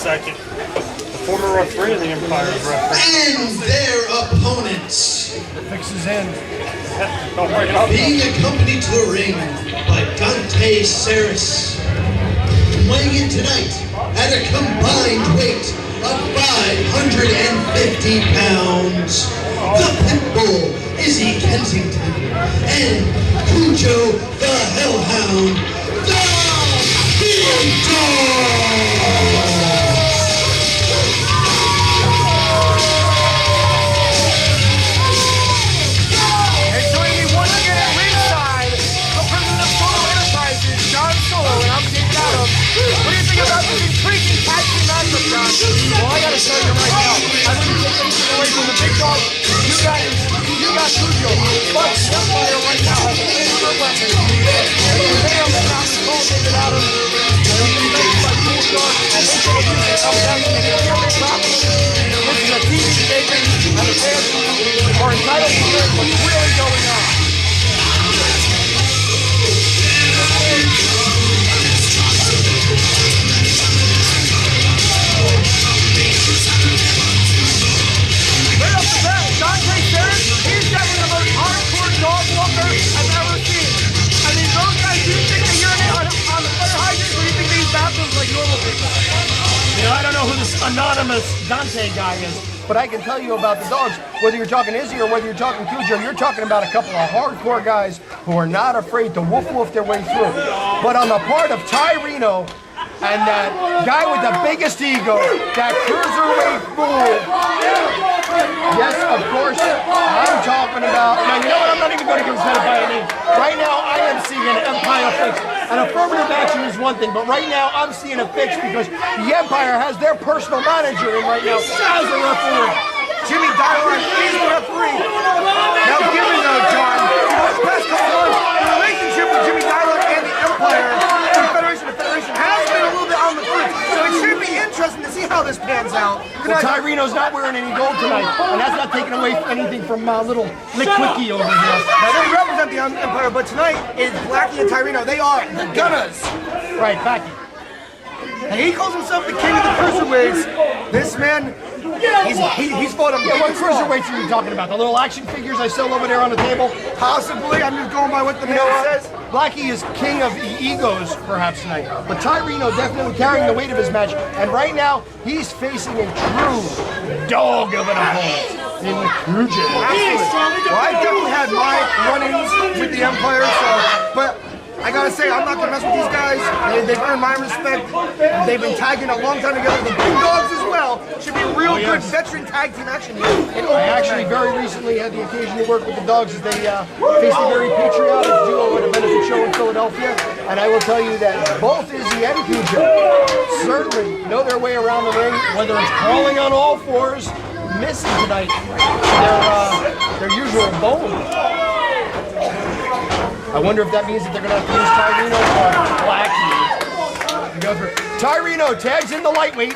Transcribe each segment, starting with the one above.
Second. The former referee of the Empire is referee. And their opponents. Fixes in. Being accompanied to the ring by Dante Saris. Weighing in tonight at a combined weight of 550 pounds. The Pitbull, Izzy Kensington, and Cujo the Hellhound, the Bigg Doggz. Well, I gotta tell you right now, I wouldn't take anything away from the Bigg Doggz. You got Cujo, but Empire right now has a good weapon. They are not cultivated out of it. They're being made by Cujo, and they should use it up there to make it really popular. This is a TV station, and the fans are entitled to hear what's really going on. Right off the bat, Dante Saris, he's definitely the most hardcore dog walker I've ever seen. I mean, those guys, do you think they urinate on the fire hydrants, or do you think they use bathrooms like normal people? You know, I don't know who this anonymous Dante guy is, but I can tell you about the Doggz. Whether you're talking Izzy or whether you're talking Cujo, you're talking about a couple of hardcore guys who are not afraid to woof their way through. But on the part of Tyreno, and that guy with the biggest ego, that cruiserweight fool. Yes, of course, I'm talking about. Now, you know what? I'm not even going to give his head by a name. Right now, I am seeing an Empire fix. An affirmative action is one thing, but right now, I'm seeing a fix because the Empire has their personal manager in right now as a referee. Jimmy Dillon is the referee. Now, given though, John, the past couple months, the relationship with Jimmy Dillon and the Empire and the Federation has been a little bit on the fence. So it should be interesting to see how this pans out. Well, Tyreno's not wearing any gold tonight, and that's not taking away anything from little Lick Quickie over here. Now, they represent the Empire, but tonight is Blackie and Tyreno. They are the Gunnz. Right, Blackie. And he calls himself the king of the cruiserweights. This man, he's fought him. Yeah, what cruiserweights are you talking about? The little action figures I sell over there on the table? Possibly. I'm just going by what the man says. Blackie is king of egos, perhaps tonight. But Tyreno definitely carrying the weight of his match. And right now, he's facing a true dog of an opponent in the Cujo. Well, I definitely had my run-ins with the Empire, but I gotta say, I'm not gonna mess with these guys. They've earned my respect. They've been tagging a long time together. The Bigg Doggz as well should be real good veteran tag team action. I actually very recently had the occasion to work with the Doggz as they faced a very patriotic duo at a benefit show in Philadelphia. And I will tell you that both Izzy and Cujo certainly know their way around the ring, whether it's crawling on all fours, missing tonight their usual bone. I wonder if that means that they're going to have to use Tyreno or Blackie. Tyreno tags in the lightweight.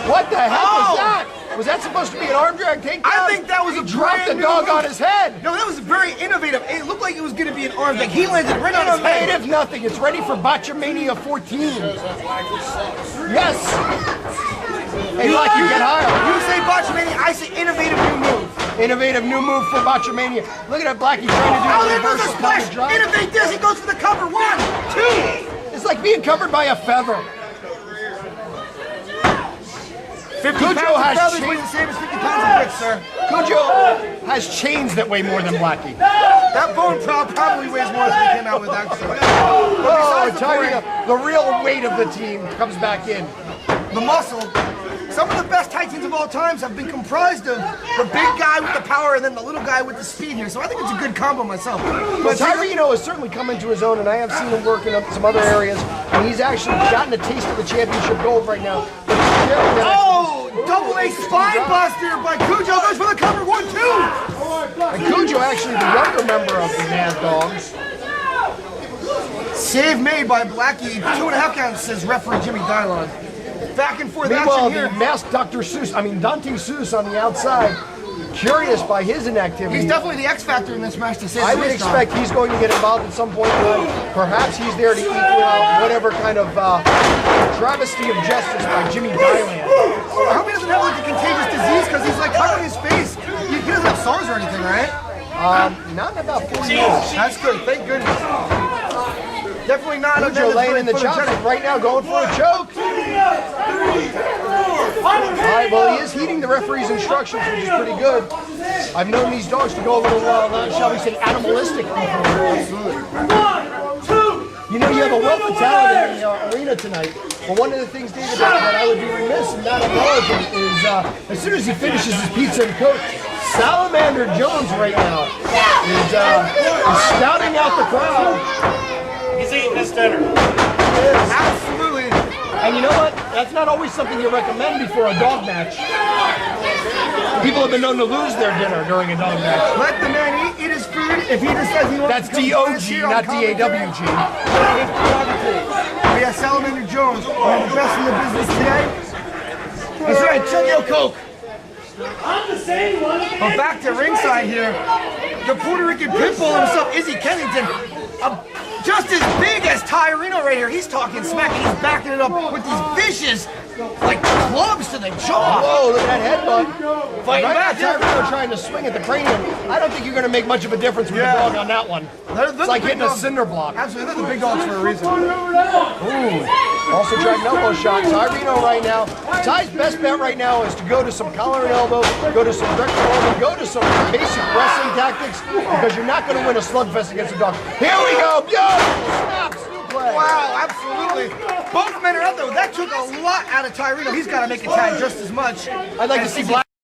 What the heck was that? Was that supposed to be an arm drag takedown? I think that was a dropped the dog on his head. No, that was very innovative. It looked like it was going to be an arm drag. He landed right on his head. Innovative nothing. It's ready for Botchamania 14. Yes. Hey, Blackie, get higher. You say Botchamania. Innovative new move for Botchamania. Look at that Blackie trying to do Oh, the there goes reverse a splash. drop. Innovate this. He goes for the cover. 1, 2. It's like being covered by a feather. 50 Cujo pounds of has feathers chains. weighs the same as 50 pounds of bricks, sir. Cujo has chains that weigh more than Blackie. That bone probably weighs more than he came out with, actually. Oh, Besides Tyree, the real weight of the team comes back in. the muscle. Some of the best Titans of all times have been comprised of the big guy with the power and then the little guy with the speed here. So I think it's a good combo myself. But Tyreno has certainly come into his own, and I have seen him work in some other areas, and he's actually gotten a taste of the championship gold right now. But oh, double A spine buster by Cujo. Goes for the cover. 1, 2. and Cujo actually the younger member of the Mad Dogs. Save made by Blackie. 2.5 counts, says referee Jimmy Dylon. Back and forth Meanwhile, action here. the masked Dr. Seuss, Dante Seuss on the outside, curious by his inactivity. He's definitely the X factor in this match, to say the I would least, expect he's going to get involved at some point. Perhaps he's there to equal out whatever kind of travesty of justice by Jimmy Dylan. I hope he doesn't have like a contagious disease because he's like covering his face. He doesn't have SARS or anything, right? Not in about 4 years. That's good. Thank goodness. Definitely not. Cujo laying in the chops right now, going for a choke. All right, well, he is heeding the referee's instructions, which is pretty good. I've known these dogs to go a little, shall we say, animalistic. You know, you have a wealth of talent in the arena tonight. But one of the things, David, that I would be remiss in not acknowledging is as soon as he finishes his pizza and coke, Salamander Jones right now is scouting out the crowd. He's eating his dinner. Absolutely. And you know what? That's not always something you recommend before a dog match. People have been known to lose their dinner during a dog match. Let the man eat his food. If he decides he wants That's to come D-O-G, here on not commentary, D-A-W-G. We have Salamander Jones, one of the best in the business today. That's right, chug your Coke. I'm the same one. But back to ringside here, the Puerto Rican pitbull himself, Izzy Kennington, just as big as Tyreno right here. He's talking smack and he's backing it up with these vicious, like clubs to the jaw. Whoa, look at that headbutt. Fighting Right back, now, Tyreno trying to swing at the cranium. I don't think you're going to make much of a difference with the dog on that one. They're It's like the big hitting a dogs. cinder block. Absolutely, they're the big dogs for a reason. Ooh. Also tried an elbow shot. Tyreno right now. Ty's best bet right now is to go to some collar and elbow, go to some direct elbow, go to some basic wrestling tactics, because you're not going to win a slugfest against a dog. Here we go. Yo! Snap, suplex. Wow, absolutely. Both men are out though. That took a lot out of Tyreno. He's got to make a tag just as much. I'd like to see Black.